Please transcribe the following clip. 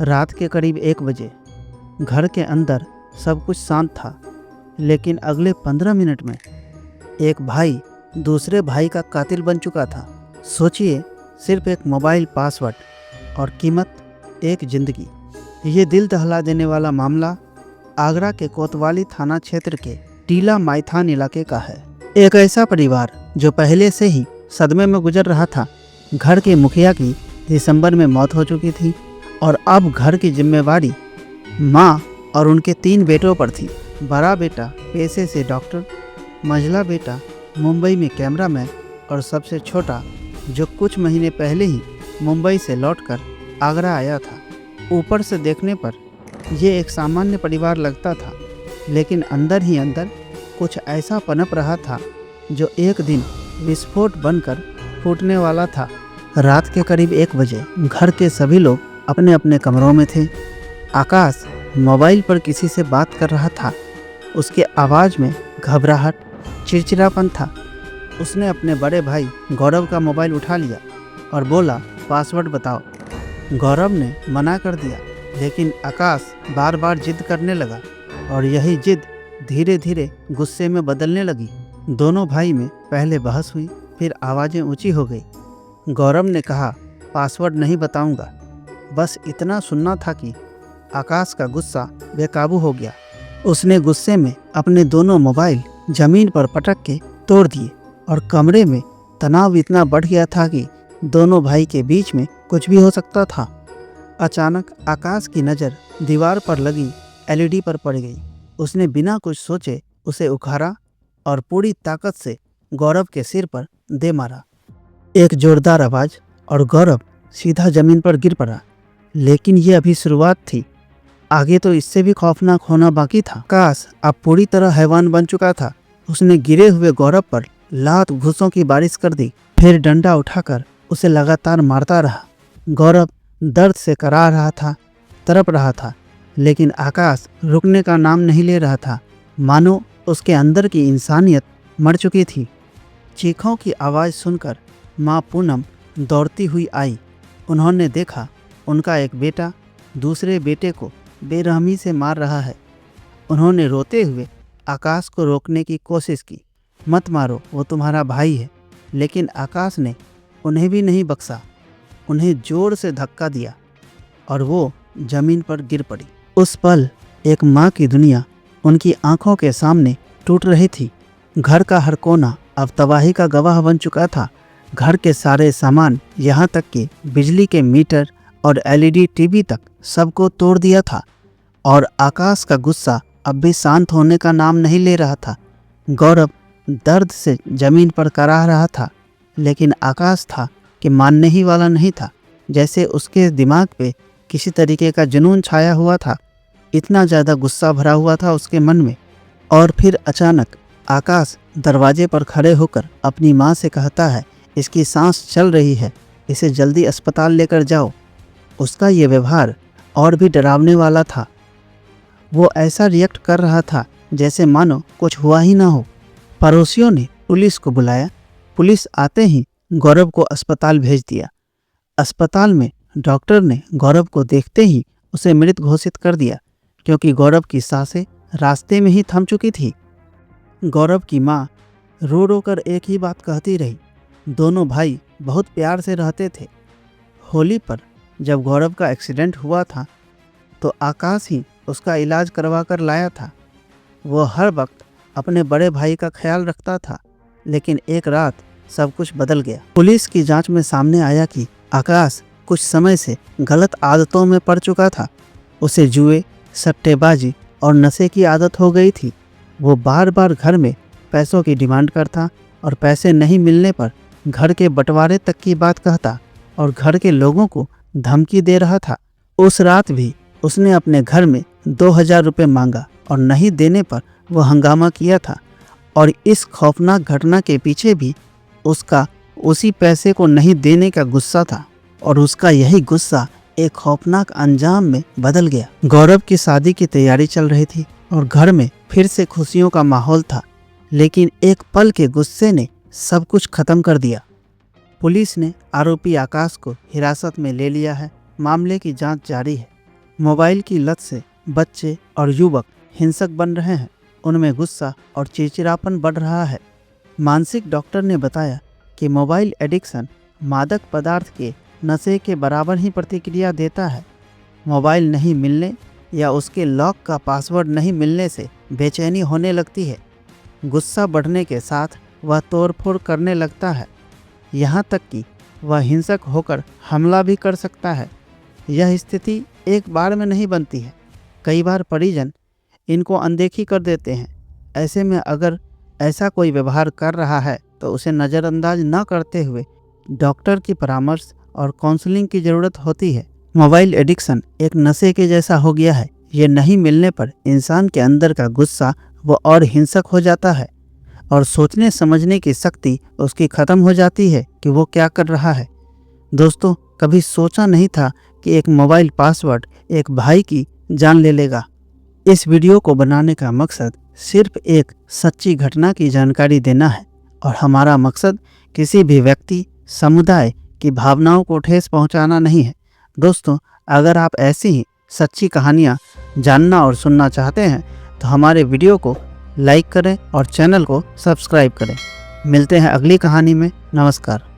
रात के करीब 1 बजे घर के अंदर सब कुछ शांत था, लेकिन अगले 15 मिनट में एक भाई दूसरे भाई का कातिल बन चुका था। सोचिए, सिर्फ एक मोबाइल पासवर्ड और कीमत एक जिंदगी। ये दिल दहला देने वाला मामला आगरा के कोतवाली थाना क्षेत्र के टीला माइथान इलाके का है। एक ऐसा परिवार जो पहले से ही सदमे में गुजर रहा था। घर के मुखिया की दिसंबर में मौत हो चुकी थी और अब घर की जिम्मेवारी माँ और उनके 3 बेटों पर थी। बड़ा बेटा पेशे से डॉक्टर, मझला बेटा मुंबई में कैमरामैन और सबसे छोटा जो कुछ महीने पहले ही मुंबई से लौटकर आगरा आया था। ऊपर से देखने पर यह एक सामान्य परिवार लगता था, लेकिन अंदर ही अंदर कुछ ऐसा पनप रहा था जो एक दिन विस्फोट बनकर फूटने वाला था। रात के करीब 1 बजे घर के सभी लोग अपने अपने कमरों में थे। आकाश मोबाइल पर किसी से बात कर रहा था। उसके आवाज़ में घबराहट, चिड़चिड़ापन था। उसने अपने बड़े भाई गौरव का मोबाइल उठा लिया और बोला, पासवर्ड बताओ। गौरव ने मना कर दिया, लेकिन आकाश बार बार जिद करने लगा और यही जिद धीरे धीरे गुस्से में बदलने लगी। दोनों भाई में पहले बहस हुई, फिर आवाज़ें ऊंची हो गई। गौरव ने कहा, पासवर्ड नहीं बताऊंगा। बस इतना सुनना था कि आकाश का गुस्सा बेकाबू हो गया। उसने गुस्से में अपने दोनों मोबाइल जमीन पर पटक के तोड़ दिए और कमरे में तनाव इतना बढ़ गया था कि दोनों भाई के बीच में कुछ भी हो सकता था। अचानक आकाश की नज़र दीवार पर लगी एलईडी पर पड़ गई। उसने बिना कुछ सोचे उसे उखाड़ा और पूरी ताकत से गौरव के सिर पर दे मारा। एक जोरदार आवाज़ और गौरव सीधा जमीन पर गिर पड़ा। लेकिन ये अभी शुरुआत थी, आगे तो इससे भी खौफनाक होना बाकी था। आकाश अब पूरी तरह हैवान बन चुका था। उसने गिरे हुए गौरव पर लात घूंसों की बारिश कर दी, फिर डंडा उठाकर उसे लगातार मारता रहा। गौरव दर्द से कराह रहा था, तड़प रहा था, लेकिन आकाश रुकने का नाम नहीं ले रहा था, मानो उसके अंदर की इंसानियत मर चुकी थी। चीखों की आवाज़ सुनकर माँ पूनम दौड़ती हुई आई। उन्होंने देखा उनका एक बेटा दूसरे बेटे को बेरहमी से मार रहा है। उन्होंने रोते हुए आकाश को रोकने की कोशिश की, मत मारो, वो तुम्हारा भाई है। लेकिन आकाश ने उन्हें भी नहीं बख्शा। उन्हें जोर से धक्का दिया और वो जमीन पर गिर पड़ी। उस पल एक माँ की दुनिया उनकी आंखों के सामने टूट रही थी। घर का हर कोना अब तबाही का गवाह बन चुका था। घर के सारे सामान, यहाँ तक कि बिजली के मीटर और एलईडी टीवी तक सबको तोड़ दिया था। और आकाश का गुस्सा अब भी शांत होने का नाम नहीं ले रहा था। गौरव दर्द से जमीन पर कराह रहा था, लेकिन आकाश था कि मानने ही वाला नहीं था। जैसे उसके दिमाग पे किसी तरीके का जुनून छाया हुआ था। इतना ज़्यादा गुस्सा भरा हुआ था उसके मन में। और फिर अचानक आकाश दरवाजे पर खड़े होकर अपनी माँ से कहता है, इसकी सांस चल रही है, इसे जल्दी अस्पताल लेकर जाओ। उसका ये व्यवहार और भी डरावने वाला था। वो ऐसा रिएक्ट कर रहा था जैसे मानो कुछ हुआ ही ना हो। पड़ोसियों ने पुलिस को बुलाया। पुलिस आते ही गौरव को अस्पताल भेज दिया। अस्पताल में डॉक्टर ने गौरव को देखते ही उसे मृत घोषित कर दिया, क्योंकि गौरव की सांसें रास्ते में ही थम चुकी थी। गौरव की माँ रो रो कर एक ही बात कहती रही। दोनों भाई बहुत प्यार से रहते थे। होली पर जब गौरव का एक्सीडेंट हुआ था तो आकाश ही उसका इलाज करवा कर लाया था। वो हर वक्त अपने बड़े भाई का ख्याल रखता था, लेकिन एक रात सब कुछ बदल गया। पुलिस की जांच में सामने आया कि आकाश कुछ समय से गलत आदतों में पड़ चुका था। उसे जुए, सट्टेबाजी और नशे की आदत हो गई थी। वो बार बार घर में पैसों की डिमांड करता और पैसे नहीं मिलने पर घर के बंटवारे तक की बात कहता और घर के लोगों को धमकी दे रहा था। उस रात भी उसने अपने घर में 2000 रुपये मांगा और नहीं देने पर वो हंगामा किया था। और इस खौफनाक घटना के पीछे भी उसका उसी पैसे को नहीं देने का गुस्सा था, और उसका यही गुस्सा एक खौफनाक अंजाम में बदल गया। गौरव की शादी की तैयारी चल रही थी और घर में फिर से खुशियों का माहौल था, लेकिन एक पल के गुस्से ने सब कुछ खत्म कर दिया। पुलिस ने आरोपी आकाश को हिरासत में ले लिया है। मामले की जांच जारी है। मोबाइल की लत से बच्चे और युवक हिंसक बन रहे हैं। उनमें गुस्सा और चिड़चिड़ापन बढ़ रहा है। मानसिक डॉक्टर ने बताया कि मोबाइल एडिक्शन मादक पदार्थ के नशे के बराबर ही प्रतिक्रिया देता है। मोबाइल नहीं मिलने या उसके लॉक का पासवर्ड नहीं मिलने से बेचैनी होने लगती है। गुस्सा बढ़ने के साथ वह तोड़फोड़ करने लगता है, यहाँ तक कि वह हिंसक होकर हमला भी कर सकता है। यह स्थिति एक बार में नहीं बनती है, कई बार परिजन इनको अनदेखी कर देते हैं। ऐसे में अगर ऐसा कोई व्यवहार कर रहा है तो उसे नज़रअंदाज न करते हुए डॉक्टर की परामर्श और काउंसलिंग की ज़रूरत होती है। मोबाइल एडिक्शन एक नशे के जैसा हो गया है। ये नहीं मिलने पर इंसान के अंदर का गुस्सा वो और हिंसक हो जाता है और सोचने समझने की शक्ति उसकी ख़त्म हो जाती है कि वो क्या कर रहा है। दोस्तों, कभी सोचा नहीं था कि एक मोबाइल पासवर्ड एक भाई की जान ले लेगा। इस वीडियो को बनाने का मकसद सिर्फ एक सच्ची घटना की जानकारी देना है और हमारा मकसद किसी भी व्यक्ति, समुदाय की भावनाओं को ठेस पहुंचाना नहीं है। दोस्तों, अगर आप ऐसी ही सच्ची कहानियां जानना और सुनना चाहते हैं तो हमारे वीडियो को लाइक करें और चैनल को सब्सक्राइब करें। मिलते हैं अगली कहानी में। नमस्कार।